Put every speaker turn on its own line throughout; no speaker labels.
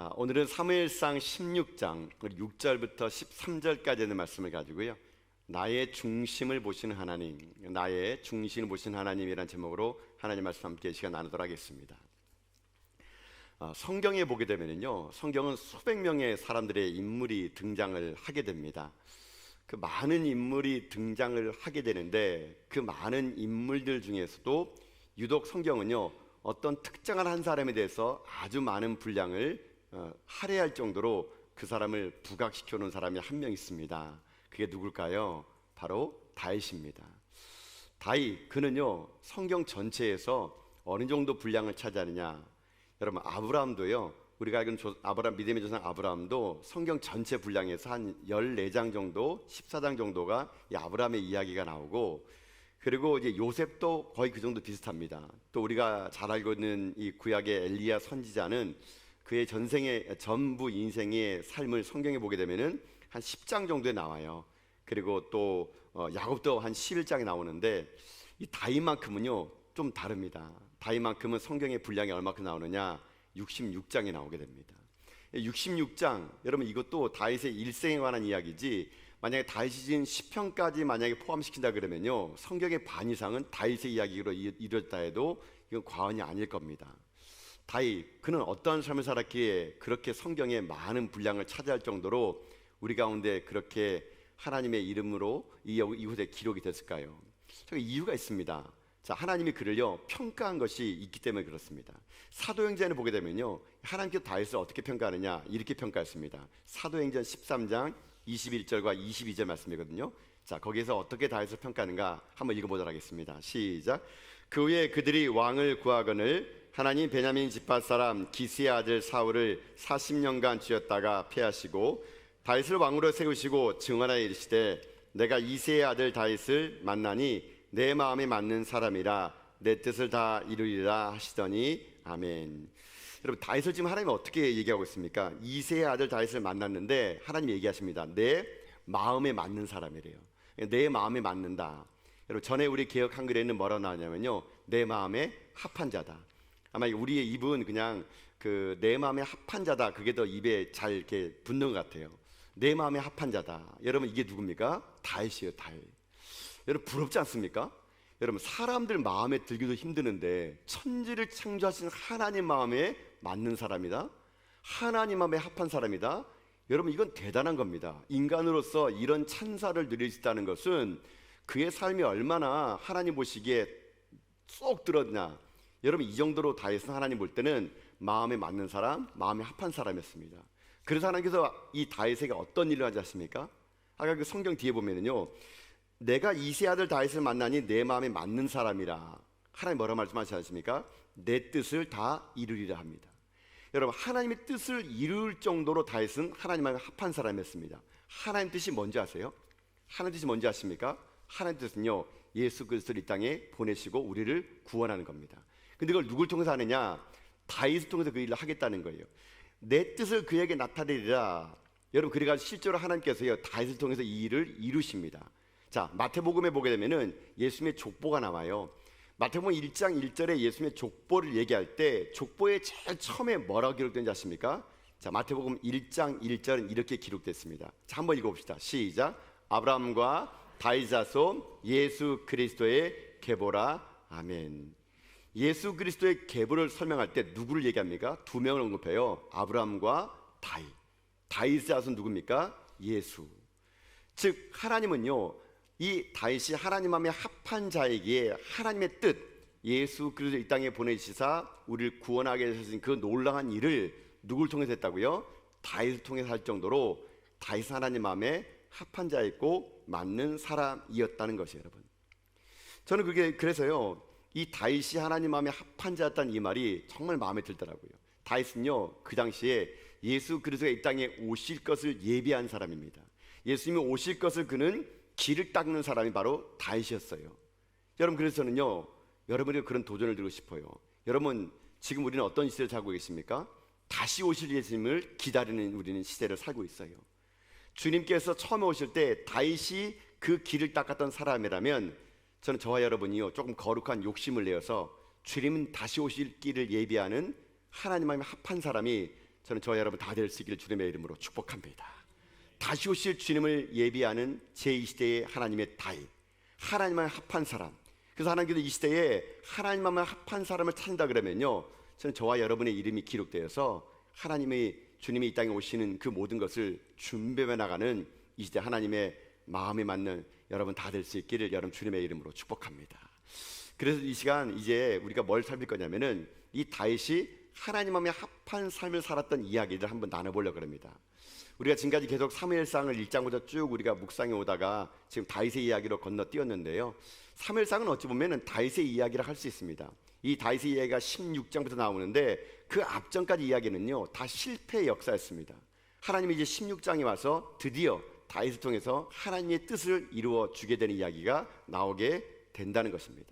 오늘은 사무엘상 16장 6절부터 13절까지 있는 말씀을 가지고요, 나의 중심을 보시는 하나님, 나의 중심을 보시는 하나님이라는 제목으로 하나님 말씀 함께 시간 나누도록 하겠습니다. 성경에 보게 되면요, 성경은 수백 명의 사람들의 인물이 등장을 하게 됩니다. 그 많은 인물이 등장을 하게 되는데, 그 많은 인물들 중에서도 유독 성경은요, 어떤 특정한 한 사람에 대해서 아주 많은 분량을 할애할 정도로 그 사람을 부각시켜 놓은 사람이 한 명 있습니다. 그게 누굴까요? 바로 다윗입니다. 다윗, 그는요 성경 전체에서 어느 정도 분량을 차지하느냐, 여러분 아브라함도요, 우리가 알기로는 아브라함, 믿음의 조상 아브라함도 성경 전체 분량에서 한 14장 정도, 14장 정도가 이 아브라함의 이야기가 나오고, 그리고 이제 요셉도 거의 그 정도 비슷합니다. 또 우리가 잘 알고 있는 이 구약의 엘리야 선지자는 그의 전생의 전부 인생의 삶을 성경에 보게 되면은 한 10장 정도에 나와요. 그리고 또 야곱도 한 11장에 나오는데, 이 다윗만큼은요 좀 다릅니다. 다윗만큼은 성경의 분량이 얼마큼 나오느냐, 66장에 나오게 됩니다. 66장, 여러분 이것도 다윗의 일생에 관한 이야기지, 만약에 다윗이 지은 시편까지 만약에 포함시킨다 그러면요, 성경의 반 이상은 다윗의 이야기로 이루어졌다 해도 이건 과언이 아닐 겁니다. 다윗, 그는 어떠한 삶을 살았기에 그렇게 성경에 많은 분량을 차지할 정도로 우리 가운데 그렇게 하나님의 이름으로 이곳에 기록이 됐을까요? 이유가 있습니다. 자, 하나님이 그를요 평가한 것이 있기 때문에 그렇습니다. 사도행전을 보게 되면요, 하나님께서 다윗을 어떻게 평가하느냐, 이렇게 평가했습니다. 사도행전 13장 21절과 22절 말씀이거든요. 자, 거기에서 어떻게 다윗을 평가하는가 한번 읽어보도록 하겠습니다. 시작. 그 후에 그들이 왕을 구하거늘 하나님 베냐민 지파 사람 기스의 아들 사울을 40년간 쥐었다가 패하시고 다윗을 왕으로 세우시고 증언하여 이르시되, 내가 이새의 아들 다윗을 만나니 내 마음에 맞는 사람이라 내 뜻을 다 이루리라 하시더니 아멘. 여러분, 다윗을 지금 하나님이 어떻게 얘기하고 있습니까? 이새의 아들 다윗을 만났는데 하나님이 얘기하십니다. 내 마음에 맞는 사람이래요. 내 마음에 맞는다. 여러분, 전에 우리 개역 한글에는 뭐라고 나오냐면요, 내 마음에 합한 자다. 아마 우리의 입은 그냥 그 내 마음에 합한 자다, 그게 더 입에 잘 이렇게 붙는 것 같아요. 내 마음에 합한 자다. 여러분, 이게 누굽니까? 다윗이에요, 다윗. 여러분, 부럽지 않습니까? 여러분, 사람들 마음에 들기도 힘드는데 천지를 창조하신 하나님 마음에 맞는 사람이다, 하나님 마음에 합한 사람이다. 여러분, 이건 대단한 겁니다. 인간으로서 이런 찬사를 누릴 수 있다는 것은 그의 삶이 얼마나 하나님 보시기에 쏙 들었냐. 여러분, 이 정도로 다윗은 하나님 볼 때는 마음에 맞는 사람, 마음에 합한 사람이었습니다. 그래서 하나님께서 이 다윗에게 어떤 일을 하지 않습니까? 아까 그 성경 뒤에 보면은요, 내가 이새 아들 다윗을 만나니 내 마음에 맞는 사람이라, 하나님 뭐라고 말씀하시지 않습니까? 내 뜻을 다 이루리라 합니다. 여러분, 하나님의 뜻을 이룰 정도로 다윗은 하나님과 합한 사람이었습니다. 하나님 뜻이 뭔지 아세요? 하나님 뜻이 뭔지 아십니까? 하나님 뜻은요, 예수 그리스도를 이 땅에 보내시고 우리를 구원하는 겁니다. 근데 그걸 누굴 통해서 하느냐? 다윗을 통해서 그 일을 하겠다는 거예요. 내 뜻을 그에게 나타내리라. 여러분, 그래가지고 실제로 하나님께서요 다윗을 통해서 이 일을 이루십니다. 자, 마태복음에 보게 되면은 예수님의 족보가 나와요. 마태복음 1장 1절에 예수님의 족보를 얘기할 때 족보의 제일 처음에 뭐라고 기록된지 아십니까? 자, 마태복음 1장 1절은 이렇게 기록됐습니다. 자, 한번 읽어봅시다. 시작. 아브라함과 다윗 자손 예수 그리스도의 계보라. 아멘. 예수 그리스도의 계보를 설명할 때 누구를 얘기합니까? 두 명을 언급해요. 아브라함과 다윗. 다윗의 자손 누굽니까? 예수. 즉 하나님은요, 이 다윗이 하나님 마음에 합한 자에게 하나님의 뜻, 예수 그리스도 이 땅에 보내시사 우리를 구원하게 하신 그 놀라운 일을 누굴 통해서 했다고요? 다윗을 통해서 할 정도로 다윗은 하나님 마음에 합한 자였고 맞는 사람이었다는 것이에요. 여러분, 저는 그게 그래서요, 이 다윗이 하나님 마음에 합한 자였다는 이 말이 정말 마음에 들더라고요. 다윗은요, 그 당시에 예수 그리스도가 이 땅에 오실 것을 예비한 사람입니다. 예수님이 오실 것을 그는 길을 닦는 사람이 바로 다윗이었어요. 여러분, 그래서 저는요, 여러분이 그런 도전을 드리고 싶어요. 여러분, 지금 우리는 어떤 시대를 살고 계십니까? 다시 오실 예수님을 기다리는 우리는 시대를 살고 있어요. 주님께서 처음에 오실 때 다윗이 그 길을 닦았던 사람이라면, 저는 저와 여러분이요 조금 거룩한 욕심을 내어서 주님은 다시 오실 길을 예비하는 하나님 마음에 합한 사람이 저는 저와 여러분 다 될 수 있기를 주님의 이름으로 축복합니다. 다시 오실 주님을 예비하는 제2 시대의 하나님의 다윗, 하나님만 합한 사람. 그래서 하나님께서 이 시대에 하나님만 합한 사람을 찾는다 그러면요, 저는 저와 여러분의 이름이 기록되어서 하나님의 주님이 이 땅에 오시는 그 모든 것을 준비해 나가는 이 시대 하나님의 마음에 맞는 여러분 다 될 수 있기를 여러분 주님의 이름으로 축복합니다. 그래서 이 시간 이제 우리가 뭘 살필 거냐면은 이 다윗이 하나님 마음에 합한 삶을 살았던 이야기를 한번 나눠보려고 합니다. 우리가 지금까지 계속 사무엘상을 1장부터 쭉 우리가 묵상해 오다가 지금 다윗의 이야기로 건너뛰었는데요, 사무엘상은 어찌 보면은 다윗의 이야기를 할 수 있습니다. 이 다윗의 이야기가 16장부터 나오는데 그 앞전까지 이야기는요 다 실패의 역사였습니다. 하나님이 이제 16장에 와서 드디어 다윗을 통해서 하나님의 뜻을 이루어 주게 되는 이야기가 나오게 된다는 것입니다.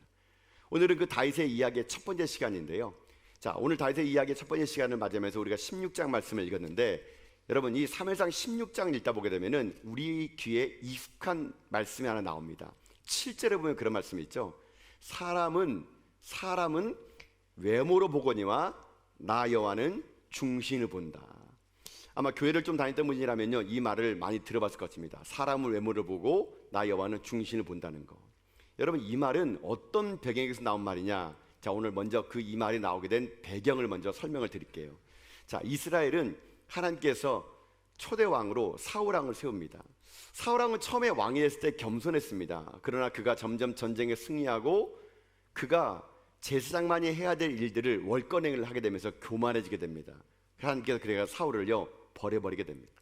오늘은 그 다윗의 이야기의 첫 번째 시간인데요, 자, 오늘 다윗의 이야기의 첫 번째 시간을 맞이하면서 우리가 16장 말씀을 읽었는데, 여러분 이 사무엘상 16장을 읽다 보게 되면은 우리 귀에 익숙한 말씀이 하나 나옵니다. 7절에 보면 그런 말씀이 있죠. 사람은 외모로 보거니와 나 여호와는 중신을 본다. 아마 교회를 좀 다녔던 분이라면요 이 말을 많이 들어봤을 것 같습니다. 사람을 외모를 보고 나 여호와는 중신을 본다는 거. 여러분 이 말은 어떤 배경에서 나온 말이냐? 자, 오늘 먼저 그 이 말이 나오게 된 배경을 먼저 설명을 드릴게요. 자, 이스라엘은 하나님께서 초대 왕으로 사울 왕을 세웁니다. 사울 왕은 처음에 왕이 됐을 때 겸손했습니다. 그러나 그가 점점 전쟁에 승리하고 그가 제사장만이 해야 될 일들을 월권행을 하게 되면서 교만해지게 됩니다. 하나님께서 그래가 사울을요 버려버리게 됩니다.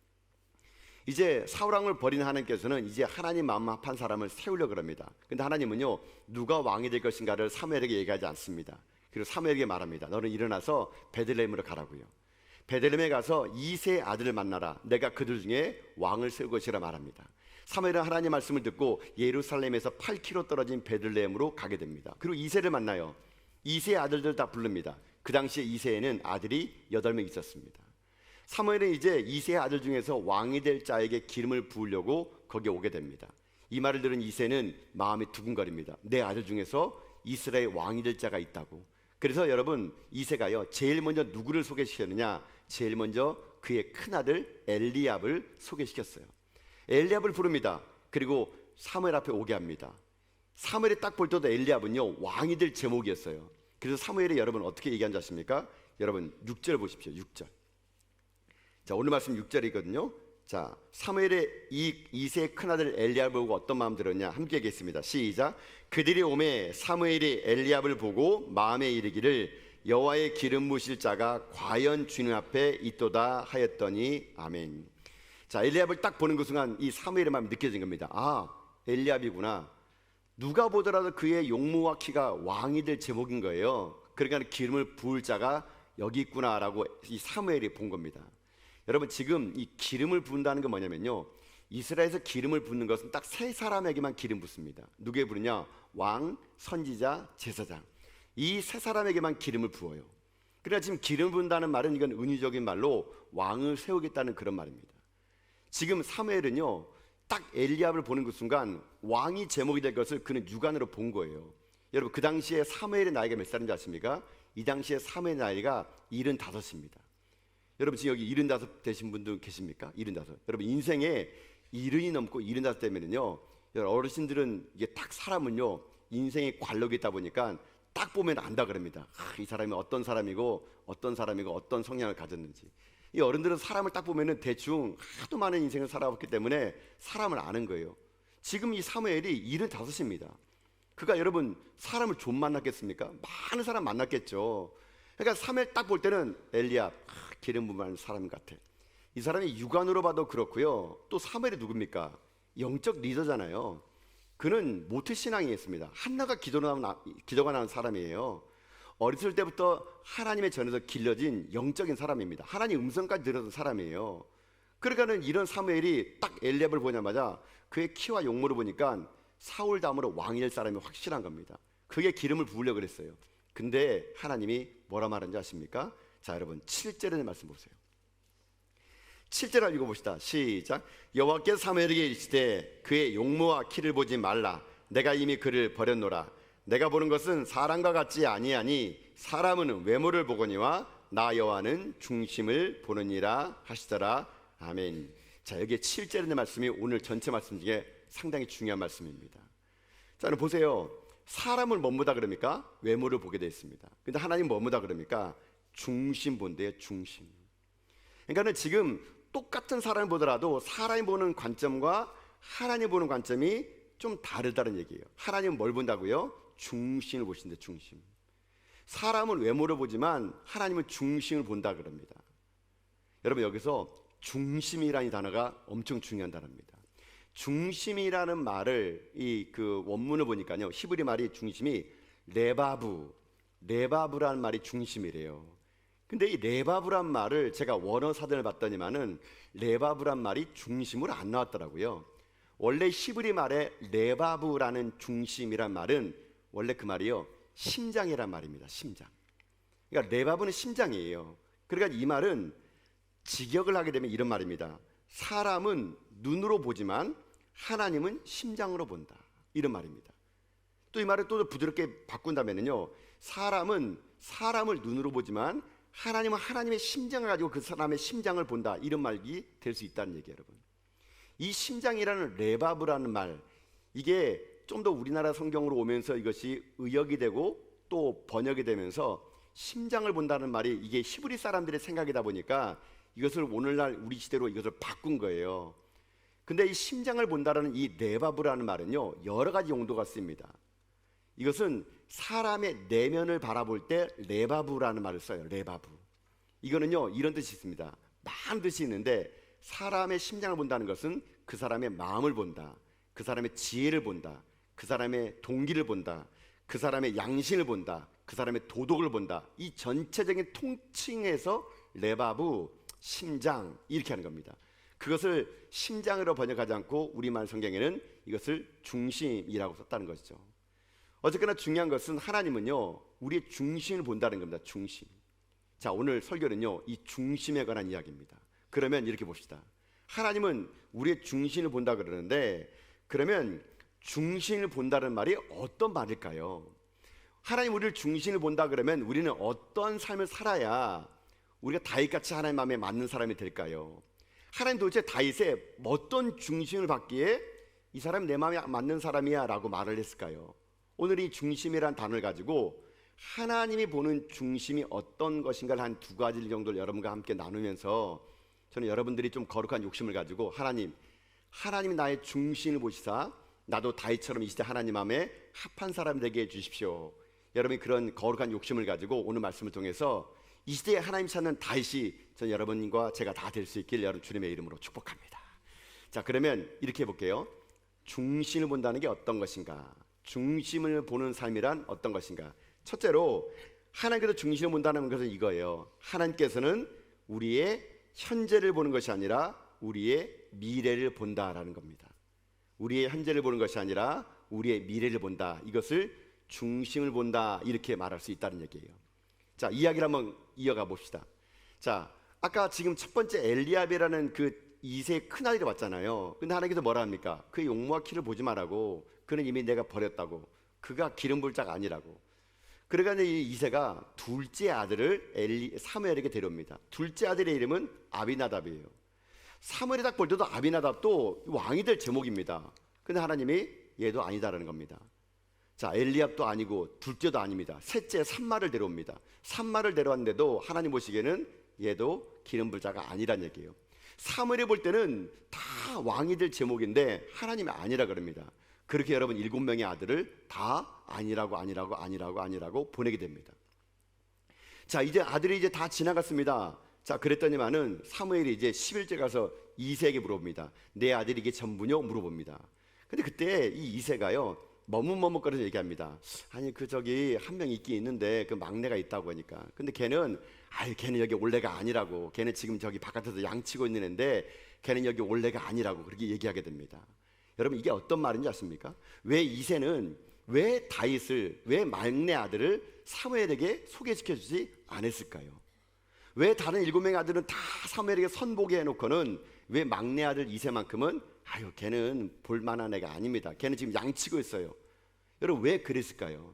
이제 사울 왕을 버린 하나님께서는 이제 하나님 마음 합한 사람을 세우려고 합니다. 근데 하나님은요 누가 왕이 될 것인가를 사무엘에게 얘기하지 않습니다. 그리고 사무엘에게 말합니다. 너는 일어나서 베들레헴으로 가라고요. 베들레헴에 가서 이세 아들을 만나라. 내가 그들 중에 왕을 세울 것이라 말합니다. 사무엘은 하나님 말씀을 듣고 예루살렘에서 8km 떨어진 베들레헴으로 가게 됩니다. 그리고 이세를 만나요. 이세의 아들들 다 부릅니다. 그 당시에 이세에는 아들이 8명 있었습니다. 사무엘은 이제 이세의 아들 중에서 왕이 될 자에게 기름을 부으려고 거기에 오게 됩니다. 이 말을 들은 이세는 마음이 두근거립니다. 내 아들 중에서 이스라엘 왕이 될 자가 있다고. 그래서 여러분 이세가요 제일 먼저 누구를 소개시켰느냐? 제일 먼저 그의 큰아들 엘리압을 소개시켰어요. 엘리압을 부릅니다. 그리고 사무엘 앞에 오게 합니다. 사무엘이 딱 볼 때도 엘리압은요 왕이 될 제목이었어요. 그래서 사무엘이 여러분 어떻게 얘기한 줄 아십니까? 여러분 6절 보십시오. 6절. 자, 오늘 말씀 6절이거든요. 자, 사무엘의 이세의 큰아들 엘리압을 보고 어떤 마음 들었냐? 함께 얘기했습니다. 시작. 그들이 오매 사무엘이 엘리압을 보고 마음에 이르기를 여호와의 기름 부으실 자가 과연 주님 앞에 있도다 하였더니 아멘. 자, 엘리압을 딱 보는 그 순간 이 사무엘의 마음이 느껴진 겁니다. 아, 엘리압이구나. 누가 보더라도 그의 용모와 키가 왕이 될 제목인 거예요. 그러니까 기름을 부을 자가 여기 있구나라고 이 사무엘이 본 겁니다. 여러분 지금 이 기름을 부은다는 게 뭐냐면요, 이스라엘에서 기름을 붓는 것은 딱 세 사람에게만 기름 붓습니다. 누구에게 부르냐? 왕, 선지자, 제사장. 이 세 사람에게만 기름을 부어요. 그러니까 지금 기름 부은다는 말은 이건 은유적인 말로 왕을 세우겠다는 그런 말입니다. 지금 사무엘은요 딱 엘리압을 보는 그 순간 왕이 제목이 될 것을 그는 육안으로 본 거예요. 여러분 그 당시에 사무엘의 나이가 몇 살인지 아십니까? 이 당시에 사무엘의 나이가 75입니다. 여러분 지금 여기 75 되신 분들 계십니까? 75. 여러분 인생에 70이 넘고 75 되면은요, 어르신들은 이게 딱 사람은요 인생의 관록이 있다 보니까 딱 보면 안다 그럽니다. 이 사람이 어떤 사람이고 어떤 성향을 가졌는지. 이 어른들은 사람을 딱 보면은 대충 하도 많은 인생을 살아왔기 때문에 사람을 아는 거예요. 지금 이 사무엘이 75입니다. 그가 여러분 사람을 좀 만났겠습니까? 많은 사람 만났겠죠. 그러니까 사무엘 딱 볼 때는 엘리압 기름 부은 사람 같아. 이 사람이 육안으로 봐도 그렇고요. 또 사무엘이 누굽니까? 영적 리더잖아요. 그는 모태신앙이 있습니다. 한나가 기도가 나온 사람이에요. 어렸을 때부터 하나님의 전에서 길러진 영적인 사람입니다. 하나님 음성까지 들었던 사람이에요. 그러니까는 이런 사무엘이 딱 엘리압을 보자마자 그의 키와 용모를 보니까 사울 다음으로 왕이 될 사람이 확실한 겁니다. 그게 기름을 부으려고 그랬어요. 근데 하나님이 뭐라 말하는지 아십니까? 자, 여러분 7절의 말씀 보세요. 7절을 읽어봅시다. 시작. 여호와께서 사무엘에게 이르시되 그의 용모와 키를 보지 말라. 내가 이미 그를 버렸노라. 내가 보는 것은 사람과 같지 아니하니 사람은 외모를 보거니와 나 여호와는 중심을 보느니라 하시더라. 아멘. 자, 여기에 7절의 말씀이 오늘 전체 말씀 중에 상당히 중요한 말씀입니다. 자, 보세요. 사람을 뭐보다 그럽니까? 외모를 보게 되어 있습니다. 근데 하나님 뭐보다 그럽니까? 중심 본대요, 중심. 그러니까 지금 똑같은 사람을 보더라도 사람이 보는 관점과 하나님 보는 관점이 좀 다르다는 얘기예요. 하나님은 뭘 본다고요? 중심을 보신대, 중심. 사람은 외모를 보지만 하나님은 중심을 본다 그럽니다. 여러분, 여기서 중심이라는 단어가 엄청 중요한 단어입니다. 중심이라는 말을 그 원문을 보니까요, 히브리 말이 중심이 레바브라는 말이 중심이래요. 근데 이 레바브란 말을 제가 원어 사전을 봤더니만은 레바브란 말이 중심으로 안 나왔더라고요. 원래 히브리 말에 레바브라는 중심이란 말은 원래 그 말이요, 심장이란 말입니다. 심장. 그러니까 레바브는 심장이에요. 그러니까 이 말은 직역을 하게 되면 이런 말입니다. 사람은 눈으로 보지만 하나님은 심장으로 본다, 이런 말입니다. 또 이 말을 또 부드럽게 바꾼다면요, 사람은 사람을 눈으로 보지만 하나님은 하나님의 심장을 가지고 그 사람의 심장을 본다, 이런 말이 될 수 있다는 얘기예요. 여러분, 이 심장이라는 레바브라는 말, 이게 좀 더 우리나라 성경으로 오면서 이것이 의역이 되고 또 번역이 되면서 심장을 본다는 말이 이게 히브리 사람들의 생각이다 보니까 이것을 오늘날 우리 시대로 이것을 바꾼 거예요. 근데 이 심장을 본다라는 이 레바브라는 말은요, 여러 가지 용도가 쓰입니다. 이것은 사람의 내면을 바라볼 때 레바브라는 말을 써요. 레바브. 이거는요, 이런 뜻이 있습니다. 많은 뜻이 있는데, 사람의 심장을 본다는 것은 그 사람의 마음을 본다, 그 사람의 지혜를 본다, 그 사람의 동기를 본다, 그 사람의 양심을 본다, 그 사람의 도덕을 본다. 이 전체적인 통칭에서 레바브, 심장, 이렇게 하는 겁니다. 그것을 심장으로 번역하지 않고 우리말 성경에는 이것을 중심이라고 썼다는 것이죠. 어쨌거나 중요한 것은 하나님은요, 우리의 중심을 본다는 겁니다. 중심. 자, 오늘 설교는요, 이 중심에 관한 이야기입니다. 그러면 이렇게 봅시다. 하나님은 우리의 중심을 본다 그러는데, 그러면 중심을 본다는 말이 어떤 말일까요? 하나님 우리를 중심을 본다 그러면 우리는 어떤 삶을 살아야 우리가 다윗같이 하나님 마음에 맞는 사람이 될까요? 하나님 도대체 다윗에 어떤 중심을 받기에 이 사람이 내 마음에 맞는 사람이야 라고 말을 했을까요? 오늘 이 중심이란 단어를 가지고 하나님이 보는 중심이 어떤 것인가를 한 두 가지 정도를 여러분과 함께 나누면서 저는 여러분들이 좀 거룩한 욕심을 가지고 하나님이 나의 중심을 보시사 나도 다윗처럼 이 시대 하나님 마음에 합한 사람 되게 해주십시오. 여러분이 그런 거룩한 욕심을 가지고 오늘 말씀을 통해서 이 시대에 하나님 찾는 다윗이 전 여러분과 제가 다 될 수 있길 여러분 주님의 이름으로 축복합니다. 자, 그러면 이렇게 해볼게요. 중심을 본다는 게 어떤 것인가? 중심을 보는 삶이란 어떤 것인가? 첫째로 하나님께서 중심을 본다는 것은 이거예요. 하나님께서는 우리의 현재를 보는 것이 아니라 우리의 미래를 본다라는 겁니다. 우리의 현재를 보는 것이 아니라 우리의 미래를 본다. 이것을 중심을 본다, 이렇게 말할 수 있다는 얘기예요. 자, 이야기를 한번 이어가 봅시다. 자, 아까 지금 첫 번째 엘리압이라는 그 이세의 큰아이를 봤잖아요. 근데 하나님께서 뭐라 합니까? 그의 용모와 키를 보지 말라고, 그는 이미 내가 버렸다고, 그가 기름 불 자가 아니라고. 그러니까 이 이세가 둘째 아들을 사무엘에게 데려옵니다. 둘째 아들의 이름은 아비나답이에요. 사무엘이 딱 볼 때도 아비나답도 왕이 될 제목입니다. 근데 하나님이 얘도 아니다라는 겁니다. 자, 엘리압도 아니고 둘째도 아닙니다. 셋째 삼마를 데려옵니다. 삼마를 데려왔는데도 하나님 보시기에는 얘도 기름 불 자가 아니란 얘기예요. 사무엘이 볼 때는 다 왕이 될 제목인데 하나님이 아니라 그럽니다. 그렇게 여러분 7명의 아들을 다 아니라고 보내게 됩니다. 자, 이제 아들이 이제 다 지나갔습니다. 자, 그랬더니만은 사무엘이 이제 11절 가서 이새에게 물어봅니다. 내 아들이 이게 전부냐? 물어봅니다. 근데 그때 이 이새가요, 머뭇머뭇거려서 얘기합니다. 아니, 한 명 있긴 있는데 그 막내가 있다고 하니까. 근데 걔는 여기 올레가 아니라고. 걔는 지금 저기 바깥에서 양치고 있는 애인데 걔는 여기 올레가 아니라고 그렇게 얘기하게 됩니다. 여러분, 이게 어떤 말인지 아십니까? 왜 다윗을, 왜 막내 아들을 사무엘에게 소개시켜주지 않았을까요? 왜 다른 7명의 아들은 다 사무엘에게 선보게 해놓고는 왜 막내 아들 이새만큼은 걔는 볼만한 애가 아닙니다. 걔는 지금 양치고 있어요. 여러분, 왜 그랬을까요?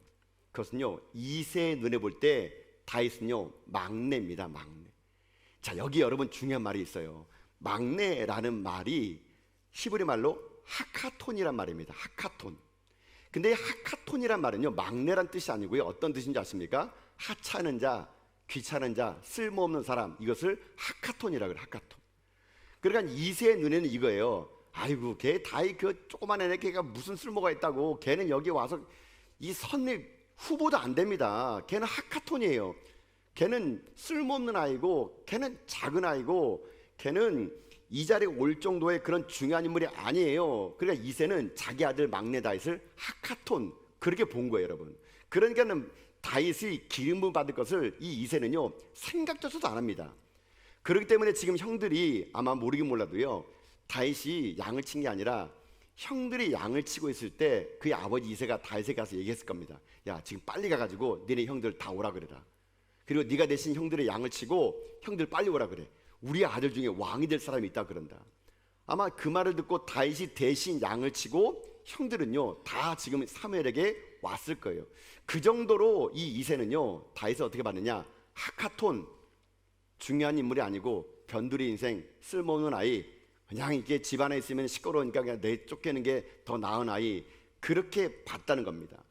그것은요, 이새의 눈에 볼 때 다윗은요 막내입니다. 막내. 자, 여기 여러분 중요한 말이 있어요. 막내라는 말이 히브리 말로 하카톤이란 말입니다. 하카톤. 근데 하카톤이란 말은요 막내란 뜻이 아니고요 어떤 뜻인지 아십니까? 하찮은 자, 귀찮은 자, 쓸모없는 사람, 이것을 하카톤이라고 해요. 하카톤. 그러니까 이새의 눈에는 이거예요. 아이고 걔 다이 그 조그만 애네, 걔가 무슨 쓸모가 있다고, 걔는 여기 와서 이 선임 후보도 안 됩니다. 걔는 하카톤이에요. 걔는 쓸모없는 아이고, 걔는 작은 아이고, 걔는 이 자리에 올 정도의 그런 중요한 인물이 아니에요. 그러니까 이새는 자기 아들 막내 다윗을 하카톤, 그렇게 본 거예요, 여러분. 그러니까는 다윗이 기름을 받을 것을 이 이새는요 생각조차도 안 합니다. 그렇기 때문에 지금 형들이 아마 모르긴 몰라도요 다윗이 양을 친 게 아니라 형들이 양을 치고 있을 때 그의 아버지 이새가 다윗에게 가서 얘기했을 겁니다. 야, 지금 빨리 가가지고 니네 형들 다 오라 그래라. 그리고 네가 대신 형들의 양을 치고 형들 빨리 오라 그래. 우리 아들 중에 왕이 될 사람이 있다 그런다. 아마 그 말을 듣고 다윗이 대신 양을 치고 형들은요 다 지금 사무엘에게 왔을 거예요. 그 정도로 이 이새는요 다윗을 어떻게 봤느냐, 하카톤, 중요한 인물이 아니고 변두리 인생, 쓸모없는 아이, 그냥 이게 집안에 있으면 시끄러우니까 그냥 내쫓기는 게 더 나은 아이, 그렇게 봤다는 겁니다.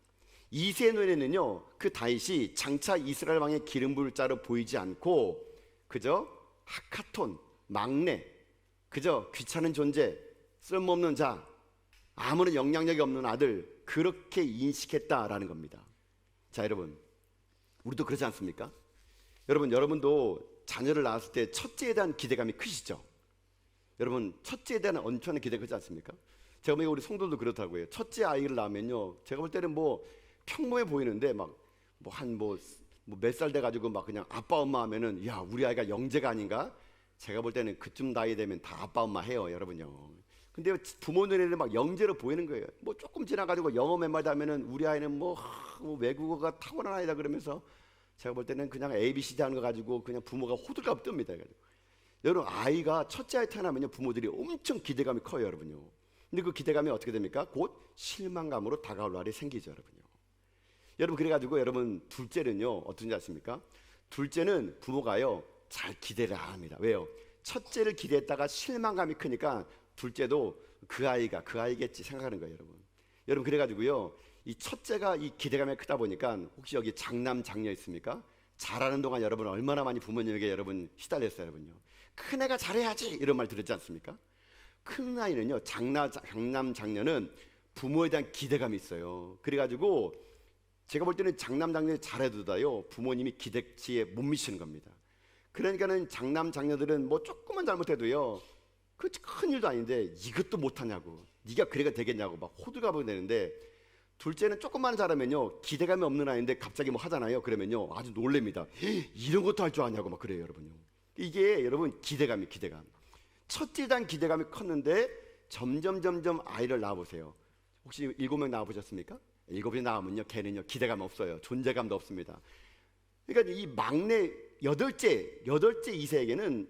이새의 눈에는요 그 다윗이 장차 이스라엘 왕의 기름 부을 자로 보이지 않고 그저 하카톤, 막내, 그저 귀찮은 존재, 쓸모없는 자, 아무런 영향력이 없는 아들, 그렇게 인식했다라는 겁니다. 자, 여러분, 우리도 그렇지 않습니까? 여러분도 자녀를 낳았을 때 첫째에 대한 기대감이 크시죠? 여러분, 첫째에 대한 엄청난 기대가 크지 않습니까? 제가 보니까 우리 성도들도 그렇다고요. 첫째 아이를 낳으면요 제가 볼 때는 뭐 평범해 보이는데 막 몇 살 돼가지고 막 그냥 아빠 엄마 하면은 야, 우리 아이가 영재가 아닌가? 제가 볼 때는 그쯤 나이 되면 다 아빠 엄마 해요, 여러분요. 근데 부모 눈에는 막 영재로 보이는 거예요. 뭐 조금 지나가지고 영어 몇 마디 하면은 우리 아이는 뭐 외국어가 타고난 아이다 그러면서 제가 볼 때는 그냥 ABCD 하는 거 가지고 그냥 부모가 호들갑 뜹니다. 여러분, 아이가 첫째 아이 태어나면요 부모들이 엄청 기대감이 커요, 여러분요. 근데 그 기대감이 어떻게 됩니까? 곧 실망감으로 다가올 날이 생기죠, 여러분요. 여러분, 그래가지고 여러분 둘째는요 어떤지 아십니까? 둘째는 부모가요 잘 기대를 안 합니다. 왜요? 첫째를 기대했다가 실망감이 크니까 둘째도 그 아이겠지 생각하는 거예요, 여러분. 여러분, 그래가지고요 이 첫째가 이 기대감이 크다 보니까 혹시 여기 장남 장녀 있습니까? 잘하는 동안 여러분 얼마나 많이 부모님에게 여러분 시달렸어요, 여러분요. 큰애가 잘해야지 이런 말 들었지 않습니까? 큰 아이는요 장남 장녀는 부모에 대한 기대감이 있어요. 그래가지고 제가 볼 때는 장남 장녀 잘해도다요 부모님이 기대치에 못 미치는 겁니다. 그러니까는 장남 장녀들은 뭐 조금만 잘못해도요 그 큰 일도 아닌데 이것도 못하냐고, 네가 그래가 되겠냐고 막 호들갑을 내는데, 둘째는 조금만 잘하면요 기대감이 없는 아이인데 갑자기 뭐 하잖아요. 그러면요 아주 놀랍니다. 이런 것도 할 줄 아냐고 막 그래요, 여러분요. 이게 여러분 기대감. 첫째에 대한 기대감이 컸는데 점점 아이를 낳아보세요. 혹시 7명 낳아보셨습니까? 7이 낳으면요 걔는요 기대감 없어요. 존재감도 없습니다. 그러니까 이 막내 여덟째 이새에게는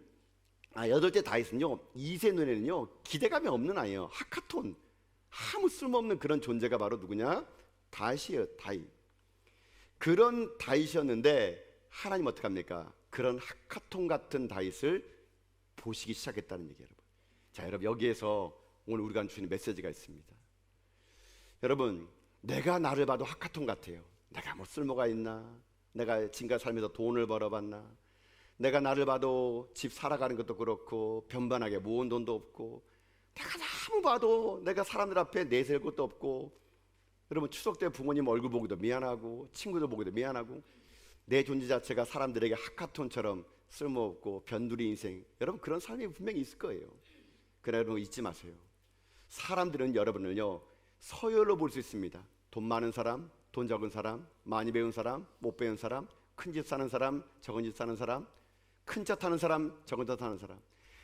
여덟째 다윗은요 이새 눈에는요 기대감이 없는 아이예요. 하카톤, 아무 쓸모없는 그런 존재가 바로 누구냐? 다윗이에요. 다윗. 그런 다윗이었는데 하나님 어떡합니까? 그런 하카톤 같은 다윗을 보시기 시작했다는 얘기예요, 여러분. 자, 여러분, 여기에서 오늘 우리가 주는 메시지가 있습니다. 여러분, 내가 나를 봐도 하카톤 같아요. 내가 뭐 쓸모가 있나? 내가 지금까지 살면서 돈을 벌어봤나? 내가 나를 봐도 집 살아가는 것도 그렇고 변변하게 모은 돈도 없고, 내가 아무 봐도 내가 사람들 앞에 내세울 것도 없고, 여러분 추석 때 부모님 얼굴 보기도 미안하고 친구들 보기도 미안하고, 내 존재 자체가 사람들에게 하카톤처럼 쓸모없고 변두리 인생, 여러분 그런 삶이 분명히 있을 거예요. 그러나 여러분 잊지 마세요. 사람들은 여러분을요 서열로 볼 수 있습니다. 돈 많은 사람, 돈 적은 사람, 많이 배운 사람, 못 배운 사람, 큰 집 사는 사람, 적은 집 사는 사람, 큰 차 타는 사람, 적은 차 타는 사람.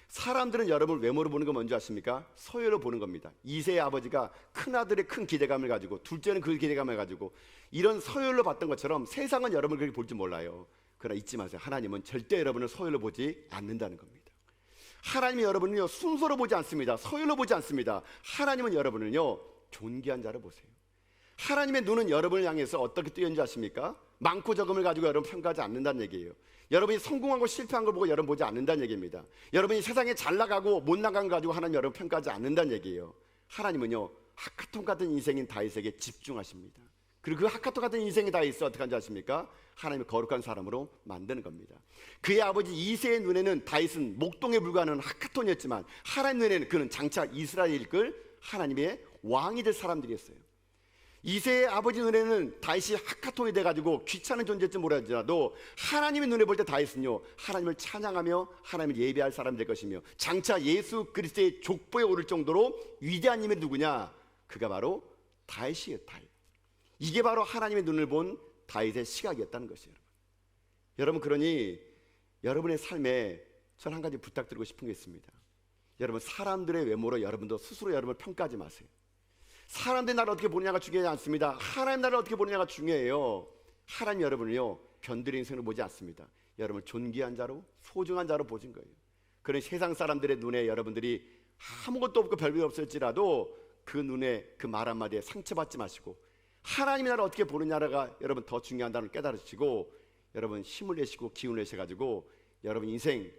사람들은 여러분을 외모로 보는 거 뭔지 아십니까? 서열로 보는 겁니다. 이세의 아버지가 큰 아들의 큰 기대감을 가지고 둘째는 그 기대감을 가지고 이런 서열로 봤던 것처럼 세상은 여러분을 그렇게 볼지 몰라요. 그러나 잊지 마세요. 하나님은 절대 여러분을 서열로 보지 않는다는 겁니다. 하나님이 여러분을요 순서로 보지 않습니다. 서열로 보지 않습니다. 하나님은 여러분을요 존귀한 자로 보세요. 하나님의 눈은 여러분을 향해서 어떻게 뜨는지 아십니까? 많고 적음을 가지고 여러분 평가하지 않는다는 얘기예요. 여러분이 성공하고 실패한 걸 보고 여러분 보지 않는다는 얘기입니다. 여러분이 세상에 잘 나가고 못 나간 거 가지고 하나님 여러분 평가하지 않는다는 얘기예요. 하나님은요, 하카톤 같은 인생인 다윗에게 집중하십니다. 그리고 그 하카톤 같은 인생이 다윗을 어떻게 한지 아십니까? 하나님의 거룩한 사람으로 만드는 겁니다. 그의 아버지 이새의 눈에는 다윗은 목동에 불과한 하카톤이었지만 하나님 눈에는 그는 장차 이스라엘을 이끌 하나님의 왕이 될 사람들이었어요. 이새의 아버지 눈에는 다윗이 하카톤이 돼가지고 귀찮은 존재일지 모르지라도 하나님의 눈에 볼 때 다윗은요, 하나님을 찬양하며 하나님을 예배할 사람이 될 것이며 장차 예수 그리스도의 족보에 오를 정도로 위대한 힘이 누구냐? 그가 바로 다윗이에요. 다윗. 이게 바로 하나님의 눈을 본 다윗의 시각이었다는 것이에요. 여러분, 그러니 여러분의 삶에 저는 한 가지 부탁드리고 싶은 게 있습니다. 여러분, 사람들의 외모로 여러분도 스스로 여러분을 평가하지 마세요. 사람들이 나를 어떻게 보느냐가 중요하지 않습니다. 하나님 나를 어떻게 보느냐가 중요해요. 하나님 여러분을요, 변들의 인생을 보지 않습니다. 여러분을 존귀한 자로, 소중한 자로 보신 거예요. 그런 세상 사람들의 눈에 여러분들이 아무것도 없고 별별 없을지라도 그 눈에 그 말 한마디에 상처받지 마시고 하나님이 나를 어떻게 보느냐가 여러분 더 중요하다는 걸 깨달으시고 여러분 힘을 내시고 기운을 내셔가지고 여러분 인생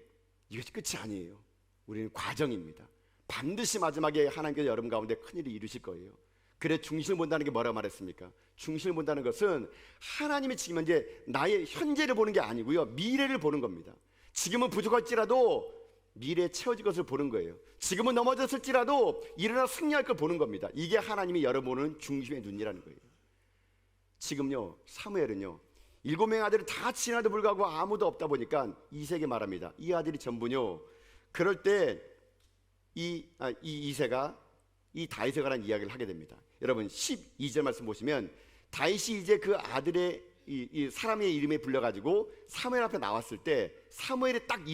이것이 끝이 아니에요. 우리는 과정입니다. 반드시 마지막에 하나님께서 여러분 가운데 큰일을 이루실 거예요. 그래, 중심을 본다는 게 뭐라고 말했습니까? 중심을 본다는 것은 하나님이 지금 현재 나의 현재를 보는 게 아니고요, 미래를 보는 겁니다. 지금은 부족할지라도 미래에 채워질 것을 보는 거예요. 지금은 넘어졌을지라도 일어나 승리할 걸 보는 겁니다. 이게 하나님이 여러분은 중심의 눈이라는 거예요. 지금요, 사무엘은요, 7명의 아들을 다 지나도 불구하고 아무도 없다 보니까 이새에게 말합니다. 이 아들이 전부요, 그럴 때 이새가 이 다윗에 관한 이야기를 하게 됩니다. 여러분 12절 말씀 보시면 다윗이 이제 그 아들의 이 사람의 이름에 불려가지고 사무엘 앞에 나왔을 때 사무엘이 딱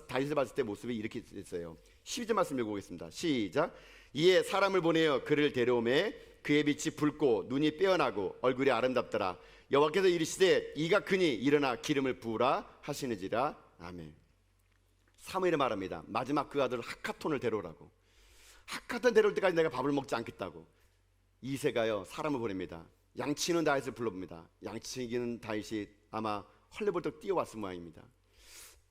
다윗을 봤을 때 모습이 이렇게 됐어요. 12절 말씀 읽어보겠습니다. 시작. 이에 사람을 보내어 그를 데려오매 그의 빛이 붉고 눈이 빼어나고 얼굴이 아름답더라. 여호와께서 이르시되 이가 크니 일어나 기름을 부으라 하시는지라. 아멘. 사무엘이 말합니다. 마지막 그 아들 하카톤을 데려오라고. 하카톤 데려올 때까지 내가 밥을 먹지 않겠다고. 이새가요, 사람을 보냅니다. 양치는 다윗을 불러봅니다. 양치기는 다윗이 아마 헐레벌떡 뛰어왔을 모양입니다.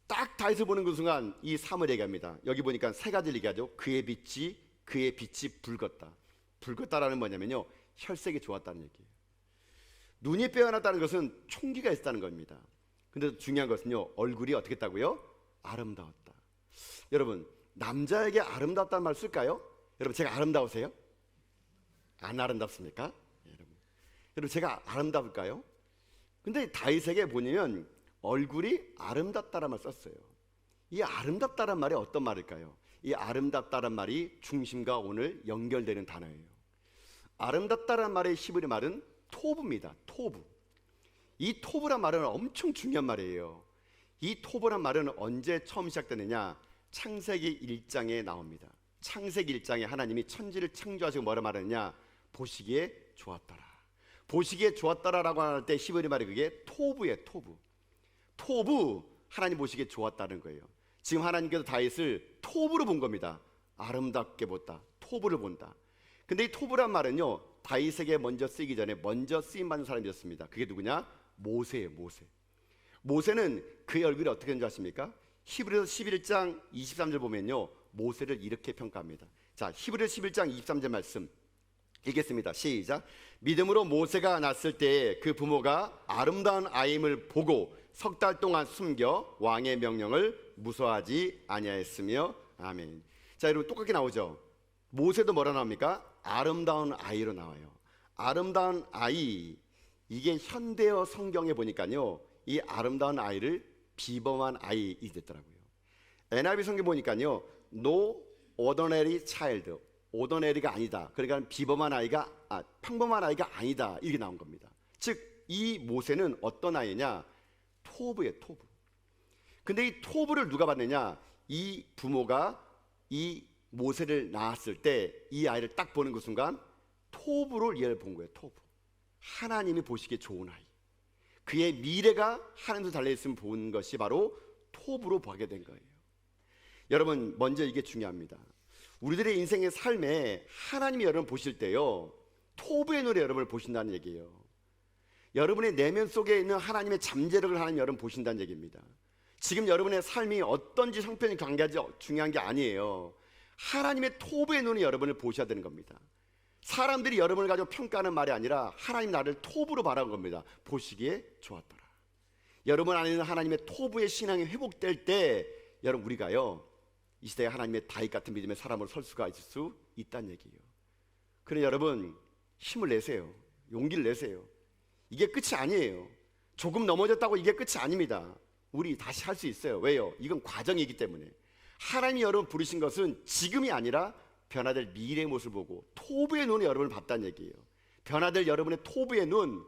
딱 다윗을 보는 그 순간 이 사무엘이 얘기합니다. 여기 보니까 세 가지를 얘기하죠. 그의 빛이 붉었다. 붉었다라는 뭐냐면요, 혈색이 좋았다는 얘기예요. 눈이 빼어났다는 것은 총기가 있었다는 겁니다. 근데 중요한 것은요, 얼굴이 어떻게 했다고요? 아름다웠다. 여러분, 남자에게 아름답다는 말 쓸까요? 여러분, 제가 아름다우세요? 안 아름답습니까? 여러분, 제가 아름다울까요? 근데 다윗에게 보면 얼굴이 아름답다란 말 썼어요. 이 아름답다란 말이 어떤 말일까요? 이 아름답다란 말이 중심과 오늘 연결되는 단어예요. 아름답다란 말의 히브리 말은 토브입니다. 토브. 이 토브란 말은 엄청 중요한 말이에요. 이 토브란 말은 언제 처음 시작되느냐? 창세기 1장에 나옵니다. 창세기 1장에 하나님이 천지를 창조하시고 뭐라 말하느냐? 보시기에 좋았더라. 보시기에 좋았더라라고 할 때 히브리 말이 그게 토브예요. 토브. 토브, 하나님 보시기에 좋았다는 거예요. 지금 하나님께서 다윗을 토브로 본 겁니다. 아름답게 본다. 토브를 본다. 근데 이 토브란 말은요, 다윗에게 먼저 쓰이기 전에 먼저 쓰임받는 사람이었습니다. 그게 누구냐? 모세예요. 모세는 그의 얼굴이 어떻게 되는지 아십니까? 히브리서 11장 23절 보면요, 모세를 이렇게 평가합니다. 자, 히브리서 11장 23절 말씀 읽겠습니다. 시작. 믿음으로 모세가 낳았을 때 그 부모가 아름다운 아임을 보고 석 달 동안 숨겨 왕의 명령을 무서워하지 아니하였으며. 아멘. 자, 여러분 똑같게 나오죠. 모세도 뭐라 나옵니까? 아름다운 아이로 나와요. 아름다운 아이, 이게 현대어 성경에 보니까요, 이 아름다운 아이를 비범한 아이 됐더라고요. NIV 성경 보니까요, no ordinary child, ordinary가 아니다. 그러니까 비범한 아이가 평범한 아이가 아니다, 이렇게 나온 겁니다. 즉 이 모세는 어떤 아이냐? 토브예요. 토브. 근데 이 토브를 누가 봤느냐? 이 부모가 이 모세를 낳았을 때 이 아이를 딱 보는 그 순간 토브를 얘를 본 거예요. 토브. 하나님이 보시기에 좋은 아이. 그의 미래가 하나님도 달려있으면 본 것이 바로 토브로 보게 된 거예요. 여러분, 먼저 이게 중요합니다. 우리들의 인생의 삶에 하나님이 여러분 보실 때요, 토브의 눈에 여러분을 보신다는 얘기예요. 여러분의 내면 속에 있는 하나님의 잠재력을 하나님 여러분 보신다는 얘기입니다. 지금 여러분의 삶이 어떤지 형편이 관계하지 중요한 게 아니에요. 하나님의 토부의 눈이 여러분을 보셔야 되는 겁니다. 사람들이 여러분을 가지고 평가하는 말이 아니라 하나님 나를 토부로 바라본 겁니다. 보시기에 좋았더라. 여러분 안에 있는 하나님의 토부의 신앙이 회복될 때 여러분 우리가요 이 시대에 하나님의 다윗 같은 믿음의 사람으로 설 수가 있을 수 있다는 얘기예요. 그래 여러분 힘을 내세요. 용기를 내세요. 이게 끝이 아니에요. 조금 넘어졌다고 이게 끝이 아닙니다. 우리 다시 할 수 있어요. 왜요? 이건 과정이기 때문에. 하나님이 여러분 부르신 것은 지금이 아니라 변화될 미래의 모습을 보고 토부의 눈으로 여러분을 봤다는 얘기예요. 변화될 여러분의 토부의 눈,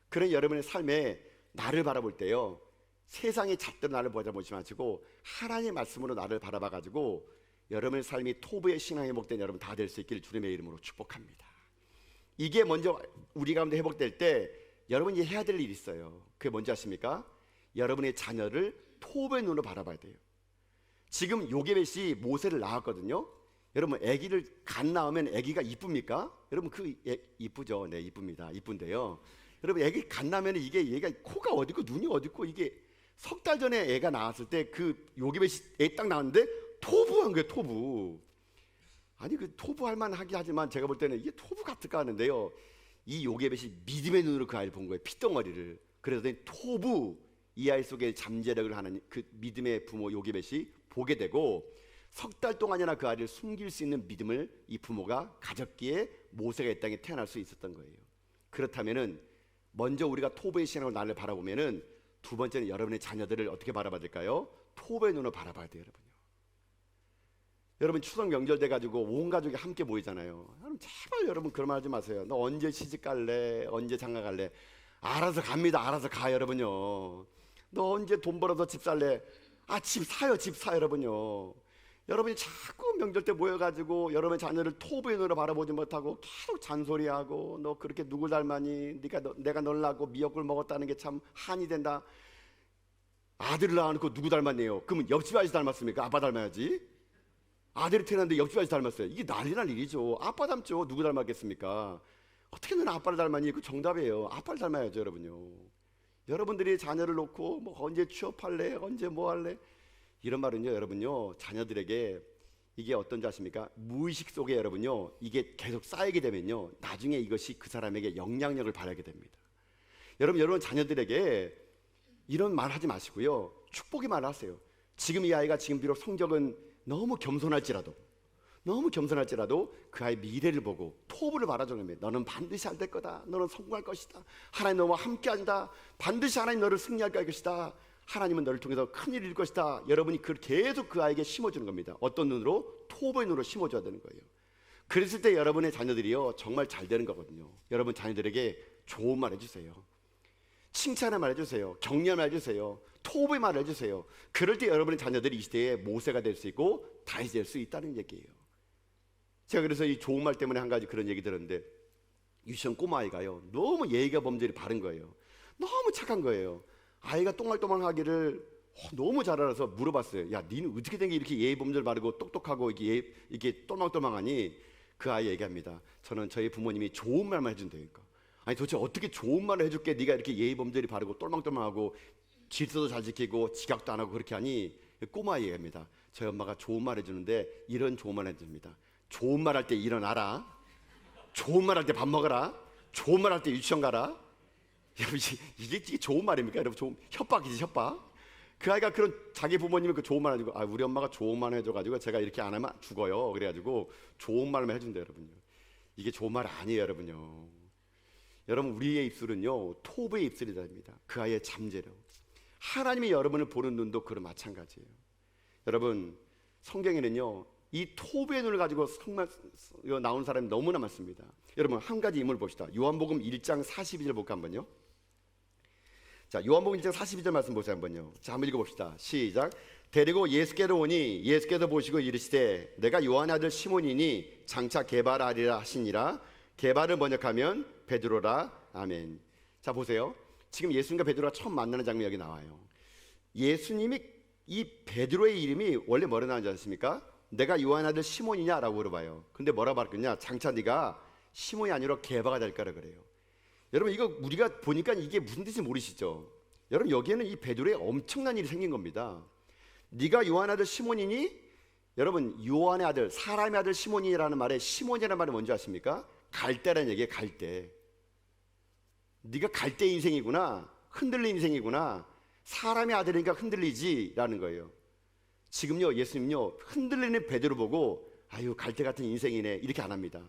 그런 여러분의 삶에 나를 바라볼 때요 세상의 잣대로 나를 보지 마시고 하나님의 말씀으로 나를 바라봐 가지고 여러분의 삶이 토부의 신앙이 회복된 여러분 다 될 수 있기를 주님의 이름으로 축복합니다. 이게 먼저 우리 가운데 회복될 때 여러분이 해야 될 일이 있어요. 그게 뭔지 아십니까? 여러분의 자녀를 토부의 눈으로 바라봐야 돼요. 지금 요게벳이 모세를 낳았거든요. 여러분 아기를 갓 낳으면 아기가 이쁩니까? 여러분 이쁘죠? 네, 이쁩니다. 이쁜데요. 여러분 아기 갓 낳으면 이게 얘가 코가 어디 있고 눈이 어디 있고 이게 석 달 전에 애가 나왔을 때 그 요게벳이 애 딱 나왔는데 토부한 거예요. 토부. 아니 그 토부할 만하게 하지만 제가 볼 때는 이게 토부 같을까 하는데요. 이 요게벳이 믿음의 눈으로 그 아이를 본 거예요. 핏덩어리를. 그래서 토부 이 아이 속에 잠재력을 하는 그 믿음의 부모 요게벳이 보게 되고 석 달 동안이나 그 아이를 숨길 수 있는 믿음을 이 부모가 가졌기에 모세가 이 땅에 태어날 수 있었던 거예요. 그렇다면은 먼저 우리가 토부의 신앙으로 나를 바라보면은 두 번째는 여러분의 자녀들을 어떻게 바라봐야 될까요? 토부의 눈으로 바라봐야 돼요, 여러분요. 여러분 추석 명절 돼 가지고 온 가족이 함께 모이잖아요. 여러분 제발 여러분 그런 말 하지 마세요. 너 언제 시집 갈래? 언제 장가 갈래? 알아서 갑니다. 알아서 가 여러분요. 너 언제 돈 벌어서 집 살래? 집 사요. 집 사 여러분요. 여러분이 자꾸 명절 때 모여가지고 여러분의 자녀를 토부의 눈으로 바라보지 못하고 계속 잔소리하고 너 그렇게 누구 닮았니? 내가 널 낳고 미역국 먹었다는 게 참 한이 된다. 아들을 낳아놓고 누구 닮았네요? 그러면 옆집 아저씨 닮았습니까? 아빠 닮아야지. 아들이 태어났는데 옆집 아저씨 닮았어요. 이게 난리 날 일이죠. 아빠 닮죠. 누구 닮았겠습니까? 어떻게 너는 아빠를 닮았니? 그 정답이에요. 아빠를 닮아야죠 여러분요. 여러분들이 자녀를 놓고 뭐 언제 취업할래? 언제 뭐 할래? 이런 말은요 여러분요 자녀들에게 이게 어떤지 아십니까? 무의식 속에 여러분요 이게 계속 쌓이게 되면요 나중에 이것이 그 사람에게 영향력을 발휘하게 됩니다. 여러분 자녀들에게 이런 말 하지 마시고요 축복의 말을 하세요. 지금 이 아이가 지금 비록 성적은 너무 겸손할지라도 그 아이 미래를 보고 토부를 바라주는 겁니다. 너는 반드시 잘 될 거다. 너는 성공할 것이다. 하나님 너와 함께한다. 반드시 하나님 너를 승리할 것이다. 하나님은 너를 통해서 큰일을 이룰 것이다. 여러분이 계속 그 아이에게 심어주는 겁니다. 어떤 눈으로? 토부의 눈으로 심어줘야 되는 거예요. 그랬을 때 여러분의 자녀들이요 정말 잘 되는 거거든요. 여러분 자녀들에게 좋은 말 해주세요. 칭찬의 말 해주세요. 격려의 말 해주세요. 토부의 말 해주세요. 그럴 때 여러분의 자녀들이 이 시대에 모세가 될 수 있고 다윗이 될 수 있다는 얘기예요. 제가 그래서 이 좋은 말 때문에 한 가지 그런 얘기 들었는데 유치원 꼬마아이가요 너무 예의가 범절이 바른 거예요. 너무 착한 거예요. 아이가 똥말똥말하기를 너무 잘 알아서 물어봤어요. 야, 니는 어떻게 된 게 이렇게 예의 범절 바르고 똑똑하고 이게 똘망똘망하니? 그 아이 얘기합니다. 저는 저희 부모님이 좋은 말만 해준다니까. 아니 도대체 어떻게 좋은 말을 해줄게? 네가 이렇게 예의 범절이 바르고 똘망똘망하고 질서도 잘 지키고 지각도 안 하고 그렇게 하니? 꼬마 얘기합니다. 저희 엄마가 좋은 말 해주는데 이런 좋은 말 해줍니다. 좋은 말 할 때 일어나라. 좋은 말 할 때 밥 먹어라. 좋은 말 할 때 유치원 가라. 이게 좋은 말입니까? 여러분 좋은 협박이지 협박. 그 아이가 그런 자기 부모님이 그 좋은 말 해주고 우리 엄마가 좋은 말 해줘가지고 제가 이렇게 안 하면 죽어요. 그래가지고 좋은 말만 해준다 여러분요. 이게 좋은 말 아니에요 여러분요. 여러분 우리의 입술은요 토부의 입술이 됩니다. 그 아이의 잠재력. 하나님이 여러분을 보는 눈도 그런 마찬가지예요. 여러분 성경에는요 이 토부의 눈을 가지고 정말 나온 사람이 너무나 많습니다. 여러분 한 가지 인물을 봅시다. 요한복음 1장 42절 볼까 한번요. 자, 요한복음 1장 42절 말씀 보세요 한번요. 자, 한번 읽어봅시다. 시작. 데리고 예수께로 오니 예수께서 보시고 이르시되 내가 요한의 아들 시몬이니 장차 게바라리라 하시니라. 게바를 번역하면 베드로라. 아멘. 자, 보세요. 지금 예수님과 베드로가 처음 만나는 장면이 여기 나와요. 예수님이 이 베드로의 이름이 원래 뭐라 나오는지 아십니까? 내가 요한의 아들 시몬이냐라고 물어봐요. 근데 뭐라고 말했냐? 장차 네가 시몬이 아니라 게바가 될 거라 그래요. 여러분 이거 우리가 보니까 이게 무슨 뜻인지 모르시죠? 여러분 여기에는 이 베드로에 엄청난 일이 생긴 겁니다. 네가 요한 아들 시몬이니? 여러분 요한의 아들, 사람의 아들 시몬이라는 말에 시몬이라는 말이 뭔지 아십니까? 갈대라는 얘기예요. 갈대. 네가 갈대 인생이구나, 흔들린 인생이구나, 사람의 아들이니까 흔들리지라는 거예요. 지금요 예수님요 흔들리는 베드로 보고 아유 갈대 같은 인생이네 이렇게 안 합니다.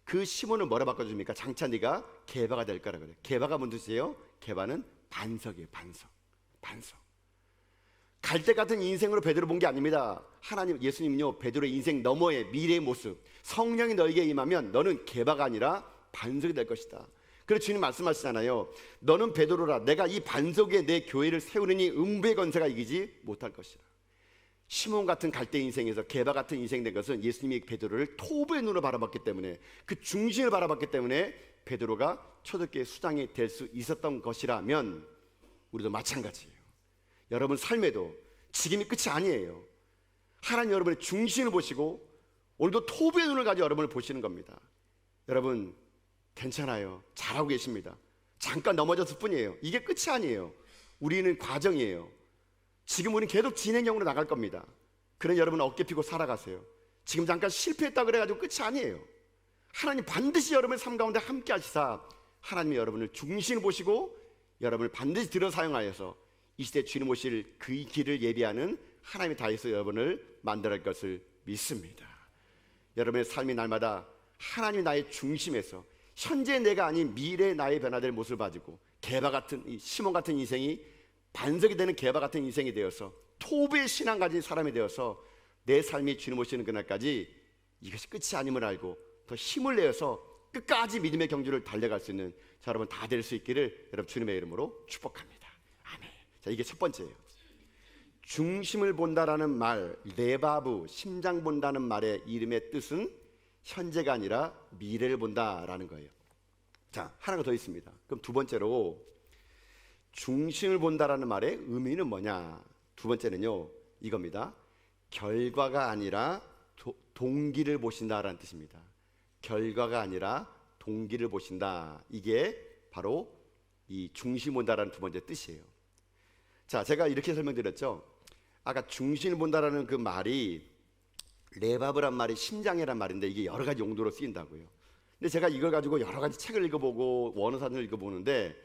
그 시몬을 뭐라 바꿔줍니까? 장차 네가 게바가 될 거라 그래요. 게바가 뭔 뜻이에요? 게바는 반석이에요. 반석. 갈대 같은 인생으로 베드로 본 게 아닙니다. 하나님 예수님은요 베드로의 인생 너머의 미래의 모습, 성령이 너에게 임하면 너는 게바가 아니라 반석이 될 것이다. 그래서 주님 말씀하시잖아요. 너는 베드로라, 내가 이 반석 위에 내 교회를 세우느니 음부의 권세가 이기지 못할 것이라. 시몬 같은 갈대 인생에서 게바 같은 인생 된 것은 예수님이 베드로를 토부의 눈으로 바라봤기 때문에, 그 중심을 바라봤기 때문에 베드로가 초대교회 수장이 될 수 있었던 것이라면 우리도 마찬가지예요. 여러분 삶에도 지금이 끝이 아니에요. 하나님 여러분의 중심을 보시고 오늘도 토부의 눈을 가지고 여러분을 보시는 겁니다. 여러분 괜찮아요. 잘하고 계십니다. 잠깐 넘어졌을 뿐이에요. 이게 끝이 아니에요. 우리는 과정이에요. 지금 우리는 계속 진행형으로 나갈 겁니다. 그런 여러분 어깨 피고 살아가세요. 지금 잠깐 실패했다 그래가지고 끝이 아니에요. 하나님 반드시 여러분의 삶 가운데 함께 하시사 하나님이 여러분을 중심을 보시고 여러분을 반드시 들어 사용하여서 이 시대 주님 오실 그 길을 예비하는 하나님의 다해서 여러분을 만들어갈 것을 믿습니다. 여러분의 삶이 날마다 하나님이 나의 중심에서 현재 내가 아닌 미래 나의 변화될 모습을 가지고 게바 같은 이 시몬 같은 인생이 반석이 되는 게바 같은 인생이 되어서 토부의 신앙 가진 사람이 되어서 내 삶이 주님 오시는 그날까지 이것이 끝이 아님을 알고 더 힘을 내어서 끝까지 믿음의 경주를 달려갈 수 있는 자, 여러분 다 될 수 있기를 여러분 주님의 이름으로 축복합니다. 아멘. 자, 이게 첫 번째예요. 중심을 본다라는 말, 레바브, 심장 본다는 말의 이름의 뜻은 현재가 아니라 미래를 본다라는 거예요. 자, 하나가 더 있습니다. 그럼 두 번째로 중심을 본다라는 말의 의미는 뭐냐? 두 번째는요 이겁니다. 결과가 아니라 동기를 보신다라는 뜻입니다. 결과가 아니라 동기를 보신다. 이게 바로 이 중심 본다라는 두 번째 뜻이에요. 자, 제가 이렇게 설명드렸죠. 아까 중심을 본다라는 그 말이 레바브란 말이 심장이란 말인데 이게 여러 가지 용도로 쓰인다고요. 근데 제가 이걸 가지고 여러 가지 책을 읽어보고 원어사전을 읽어보는데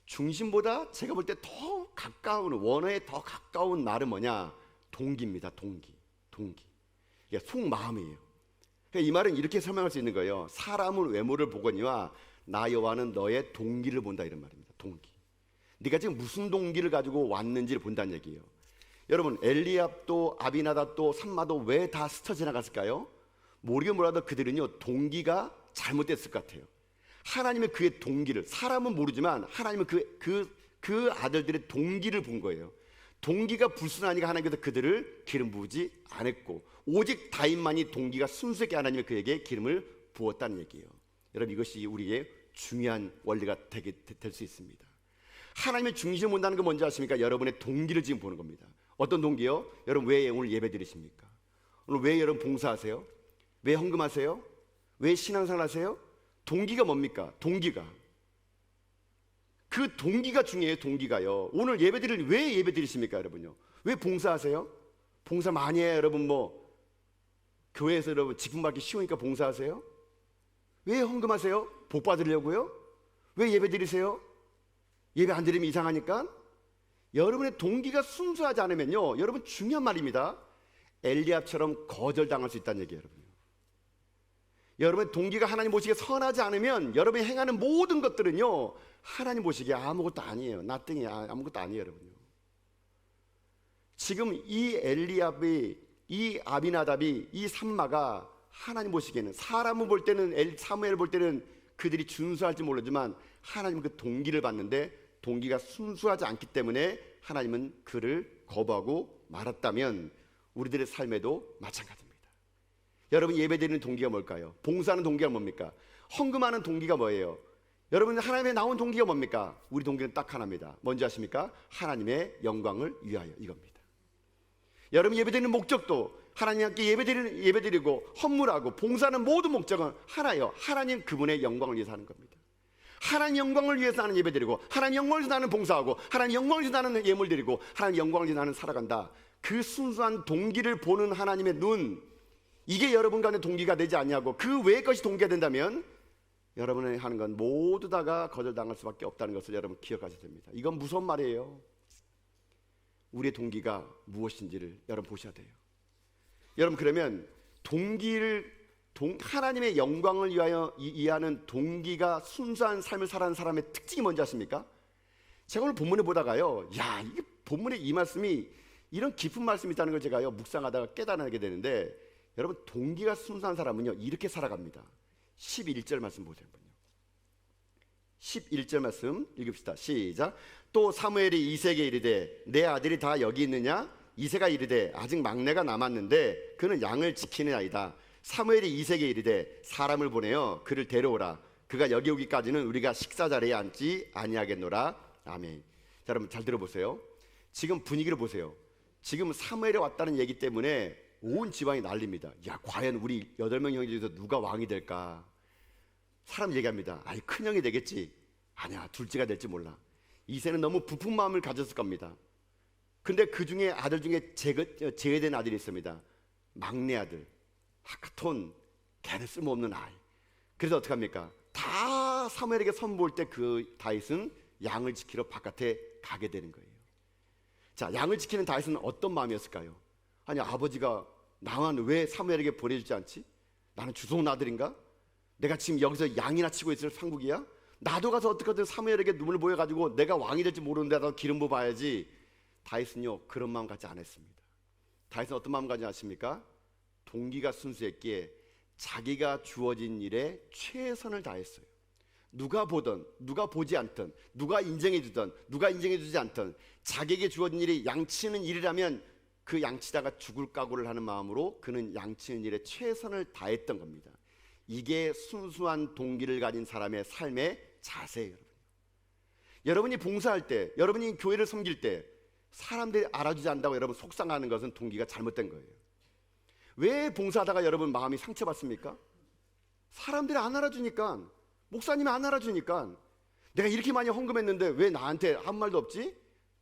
중심보다 제가 볼 때 더 가까운, 원어에 더 가까운 말은 뭐냐? 동기입니다. 동기. 이게 속마음이에요. 그러니까 이 말은 이렇게 설명할 수 있는 거예요. 사람은 외모를 보거니와 나 여호와는 너의 동기를 본다, 이런 말입니다. 동기. 네가 지금 무슨 동기를 가지고 왔는지를 본다는 얘기예요. 여러분 엘리압도 아비나답도 삼마도 왜 다 스쳐 지나갔을까요? 모르긴 몰라도 그들은요 동기가 잘못됐을 것 같아요. 하나님은 그의 동기를, 사람은 모르지만 하나님은 그 아들들의 동기를 본 거예요. 동기가 불순하니까 하나님께서 그들을 기름 부으지 않았고 오직 다윗만이 동기가 순수하게 하나님이 그에게 기름을 부었다는 얘기예요. 여러분 이것이 우리의 중요한 원리가 될 수 있습니다. 하나님의 중심을 본다는 건 뭔지 아십니까? 여러분의 동기를 지금 보는 겁니다. 어떤 동기요? 여러분 왜 오늘 예배 드리십니까? 오늘 왜 여러분 봉사하세요? 왜 헌금하세요? 왜 신앙생활 하세요? 동기가 뭡니까? 동기가. 그 동기가 중요해요. 동기가요. 오늘 예배 드릴 왜 예배 드리십니까, 여러분요? 왜 봉사하세요? 봉사 많이 해요, 여러분. 뭐 교회에서 여러분 직분 받기 쉬우니까 봉사하세요? 왜 헌금하세요? 복 받으려고요? 왜 예배 드리세요? 예배 안 드리면 이상하니까? 여러분의 동기가 순수하지 않으면요, 여러분 중요한 말입니다. 엘리압처럼 거절당할 수 있다는 얘기예요, 여러분. 여러분의 동기가 하나님 보시기에 선하지 않으면 여러분이 행하는 모든 것들은요 하나님 보시기에 아무것도 아니에요. 나띵이 아무것도 아니에요, 여러분요. 지금 이 엘리압이, 이 아비나답이, 이 삼마가 하나님 보시기에는, 사람을 볼 때는, 사무엘 볼 때는 그들이 준수할지 모르지만 하나님은 그 동기를 봤는데 동기가 순수하지 않기 때문에 하나님은 그를 거부하고 말았다면 우리들의 삶에도 마찬가지입니다. 여러분 예배드리는 동기가 뭘까요? 봉사하는 동기가 뭡니까? 헌금하는 동기가 뭐예요? 여러분 하나님의 나온 동기가 뭡니까? 우리 동기는 딱 하나입니다. 뭔지 아십니까? 하나님의 영광을 위하여, 이겁니다. 여러분 예배드리는 목적도 하나님 함께 예배드리고 헌물하고 봉사하는 모든 목적은 하나예요. 하나님 그분의 영광을 위해서 하는 겁니다. 하나님 영광을 위해서 나는 예배드리고, 하나님 영광을 위해서 나는 봉사하고, 하나님 영광을 위해서 나는 예물 드리고, 하나님 영광을 위해서 나는 살아간다. 그 순수한 동기를 보는 하나님의 눈, 이게 여러분 간의 동기가 되지 않냐고. 그 외의 것이 동기가 된다면 여러분이 하는 건 모두 다가 거절당할 수밖에 없다는 것을 여러분 기억하셔야 됩니다. 이건 무서운 말이에요. 우리의 동기가 무엇인지를 여러분 보셔야 돼요. 여러분, 그러면 하나님의 영광을 위하여 이해하는 동기가 순수한 삶을 살아가는 사람의 특징이 뭔지 아십니까? 제가 오늘 본문을 보다가요, 야, 이게 본문에 이 말씀이 이런 깊은 말씀이 있다는 걸 제가요 묵상하다가 깨달아내게 되는데, 여러분, 동기가 순수한 사람은요 이렇게 살아갑니다. 11절 말씀 보세요. 11절 말씀 읽읍시다. 시작. 또 사무엘이 이새에게 이르되 내 아들이 다 여기 있느냐? 이새가 이르되 아직 막내가 남았는데 그는 양을 지키는 아이다. 사무엘이 이새에게 이르되 사람을 보내어 그를 데려오라. 그가 여기 오기까지는 우리가 식사 자리에 앉지 아니하겠노라. 아멘. 자, 여러분 잘 들어보세요. 지금 분위기를 보세요. 지금 사무엘이 왔다는 얘기 때문에 온 지방이 난립니다. 야, 과연 우리 8명 형제 중에서 누가 왕이 될까? 사람 얘기합니다. 아니, 큰형이 되겠지. 아니야, 둘째가 될지 몰라. 이새는 너무 부푼 마음을 가졌을 겁니다. 근데 그 중에 아들 중에 제외된 아들이 있습니다. 막내 아들 하카톤, 걔는 쓸모없는 아이. 그래서 어떻게 합니까? 다 사무엘에게 선보일 때 그 다윗은 양을 지키러 바깥에 가게 되는 거예요. 자, 양을 지키는 다윗은 어떤 마음이었을까요? 아니, 아버지가 나만 왜 사무엘에게 보내주지 않지? 나는 주소온 아들인가? 내가 지금 여기서 양이나 치고 있을 상국이야? 나도 가서 어떻게든 사무엘에게 눈을 보여가지고 내가 왕이 될지 모르는데 나도 기름 부어봐야지. 다윗은요 그런 마음 갖지 않았습니다. 다윗은 어떤 마음 가지 아십니까? 동기가 순수했기에 자기가 주어진 일에 최선을 다했어요. 누가 보든 누가 보지 않든 누가 인정해 주든 누가 인정해 주지 않든 자기에게 주어진 일이 양치는 일이라면 그 양치다가 죽을 각오를 하는 마음으로 그는 양치는 일에 최선을 다했던 겁니다. 이게 순수한 동기를 가진 사람의 삶의 자세예요. 여러분이 봉사할 때, 여러분이 교회를 섬길 때 사람들이 알아주지 않는다고 여러분 속상하는 것은 동기가 잘못된 거예요. 왜 봉사하다가 여러분 마음이 상처받습니까? 사람들이 안 알아주니까, 목사님이 안 알아주니까, 내가 이렇게 많이 헌금했는데 왜 나한테 아무 말도 없지?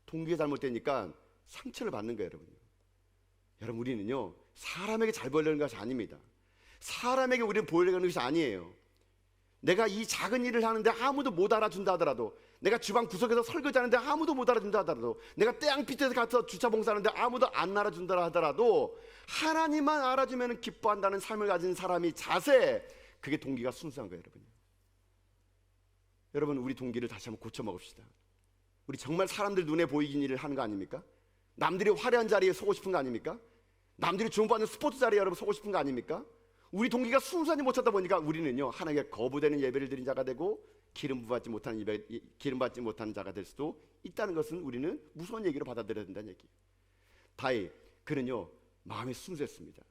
동기가 잘못되니까 상처를 받는 거예요. 여러분, 우리는요 사람에게 잘 보이려는 것이 아닙니다. 사람에게 우리는 보이려는 것이 아니에요. 내가 이 작은 일을 하는데 아무도 못 알아준다 하더라도, 내가 주방 구석에서 설거지하는데 아무도 못 알아준다 하더라도, 내가 땅빛에서 가서 주차 봉사하는데 아무도 안 알아준다 하더라도 하나님만 알아주면 기뻐한다는 삶을 가진 사람이 자세, 그게 동기가 순수한 거예요. 여러분, 우리 동기를 다시 한번 고쳐 먹읍시다. 우리 정말 사람들 눈에 보이긴 일을 하는 거 아닙니까? 남들이 화려한 자리에 서고 싶은 거 아닙니까? 남들이 주목받는 스포츠 자리에 여러분 서고 싶은 거 아닙니까? 우리 동기가 순수하지 못하다 보니까 우리는요 하나님께 거부되는 예배를 드린 자가 되고 기름 받지 못하는 자가 될 수도 있다는 것은 우리는 무서운 얘기로 받아들여야 된다는 얘기예요. 다윗, 그는요 마음이 순수했습니다.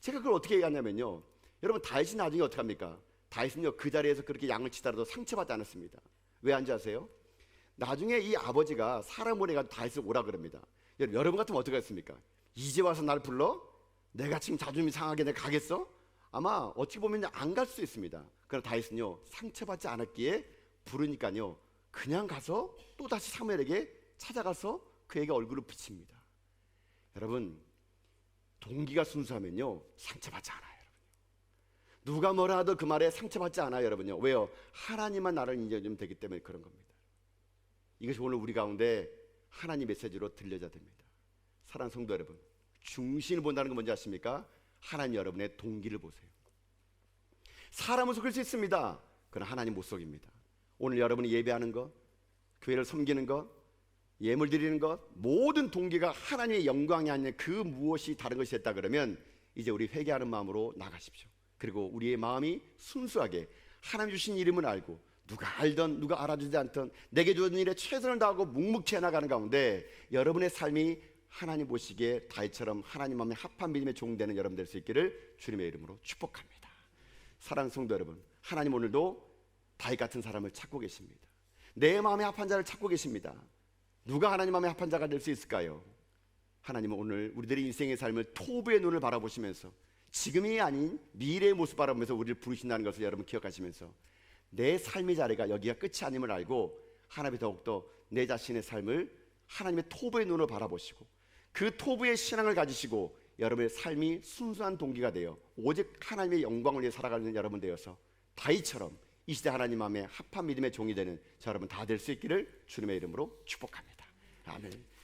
제가 그걸 어떻게 얘기하냐면요, 여러분 다윗이 나중에 어떻게 합니까? 다윗은요 그 자리에서 그렇게 양을 치더라도 상처받지 않았습니다. 왜 안지 아세요? 나중에 이 아버지가 사람 보내가지고 다윗을 오라 그럽니다. 여러분 같으면 어떻게 했습니까? 이제 와서 날 불러? 내가 지금 자존심이 상하게 내가 가겠어? 아마 어찌 보면 안 갈 수 있습니다. 그러나 다윗은요 상처받지 않았기에 부르니까요 그냥 가서 또다시 사무엘에게 찾아가서 그에게 얼굴을 비칩니다. 여러분, 동기가 순수하면요 상처받지 않아요. 누가 뭐라 하도 그 말에 상처받지 않아요. 여러분요. 왜요? 하나님만 나를 인정해주면 되기 때문에 그런 겁니다. 이것이 오늘 우리 가운데 하나님 메시지로 들려져야 됩니다. 사랑하는 성도 여러분, 중심을 본다는 건 뭔지 아십니까? 하나님 여러분의 동기를 보세요. 사람은 속일 수 있습니다. 그러나 하나님 못 속입니다. 오늘 여러분이 예배하는 것, 교회를 섬기는 것, 예물 드리는 것, 모든 동기가 하나님의 영광이 아닌 그 무엇이 다른 것이 됐다 그러면 이제 우리 회개하는 마음으로 나가십시오. 그리고 우리의 마음이 순수하게 하나님 주신 이름을 알고, 누가 알든 누가 알아주지 않든 내게 주어진 일에 최선을 다하고 묵묵히 해나가는 가운데 여러분의 삶이 하나님 보시기에 다윗처럼 하나님 마음에 합한 믿음의 종 되는 여러분 될 수 있기를 주님의 이름으로 축복합니다. 사랑하는 성도 여러분, 하나님 오늘도 다윗 같은 사람을 찾고 계십니다. 내 마음에 합한 자를 찾고 계십니다. 누가 하나님 마음에 합한 자가 될 수 있을까요? 하나님은 오늘 우리들의 인생의 삶을 토부의 눈을 바라보시면서 지금이 아닌 미래의 모습 바라보면서 우리를 부르신다는 것을 여러분 기억하시면서 내 삶의 자리가 여기가 끝이 아님을 알고 하나님이 더욱더 내 자신의 삶을 하나님의 토부의 눈으로 바라보시고 그 토부의 신앙을 가지시고 여러분의 삶이 순수한 동기가 되어 오직 하나님의 영광을 위해 살아가는 여러분 되어서 다윗처럼 이 시대 하나님 마음에 합한 믿음의 종이 되는 저 여러분 다 될 수 있기를 주님의 이름으로 축복합니다. 아멘.